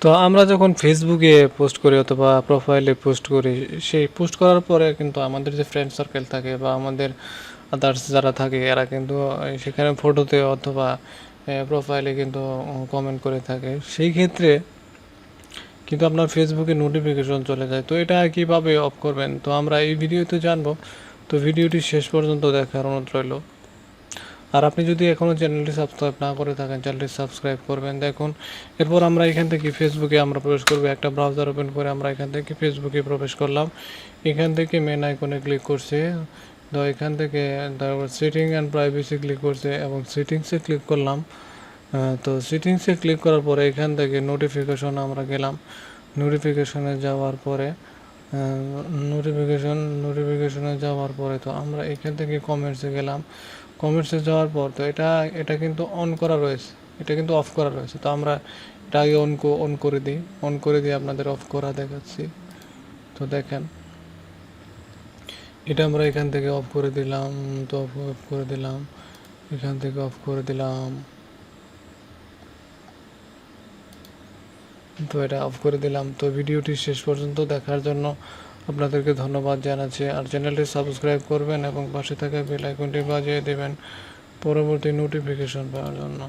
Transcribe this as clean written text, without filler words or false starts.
তো আমরা যখন ফেসবুকে পোস্ট করি অথবা প্রোফাইলে পোস্ট করি, সেই পোস্ট করার পরে কিন্তু আমাদের যে ফ্রেন্ড সার্কেল থাকে বা আমাদের আদার্স যারা থাকে এরা কিন্তু সেখানে ফটোতে অথবা প্রোফাইলে কিন্তু কমেন্ট করে থাকে। সেই ক্ষেত্রে কিন্তু আপনার ফেসবুকে নোটিফিকেশন চলে যায়। তো এটা কিভাবে অফ করবেন, তো আমরা এই ভিডিওতে জানবো। তো ভিডিওটি শেষ পর্যন্ত দেখার অনুরোধ রইল। আর আপনি যদি এখনও চ্যানেলটি সাবস্ক্রাইব না করে থাকেন, চ্যানেলটি সাবস্ক্রাইব করবেন। দেখুন, এরপর আমরা এখান থেকে ফেসবুকে আমরা প্রবেশ করব। একটা ব্রাউজার ওপেন করে আমরা এখান থেকে ফেসবুকে প্রবেশ করলাম। এখান থেকে মেন আইকনে ক্লিক করছি। তো এখান থেকে তারপর সেটিং অ্যান্ড প্রাইভেসি ক্লিক করছে এবং সেটিংসে ক্লিক করলাম। তো সেটিংসে ক্লিক করার পরে এখান থেকে নোটিফিকেশন আমরা গেলাম। নোটিফিকেশনে যাওয়ার পরে নোটিফিকেশনে যাওয়ার পরে তো আমরা এখান থেকে কমেন্টসে গেলাম। কমেন্টসে যাওয়ার পর তো এটা কিন্তু অন করা রয়েছে, এটা কিন্তু অফ করা রয়েছে। তো আমরা এটা আগে অন করে দিই। অন করে দিয়ে আপনাদের অফ করা দেখাচ্ছি। তো দেখেন, এটা আমরা এখান থেকে অফ করে দিলাম। তো অফ করে দিলাম, এখান থেকে অফ করে দিলাম। তো এটা অফ করে দিলাম। তো ভিডিওটি শেষ পর্যন্ত দেখার জন্য আপনাদেরকে ধন্যবাদ জানাচ্ছি। আর চ্যানেলটি সাবস্ক্রাইব করবেন এবং পাশে থাকা বেল আইকনটি বাজিয়ে দেবেন পরবর্তী নোটিফিকেশন পাওয়ার জন্য।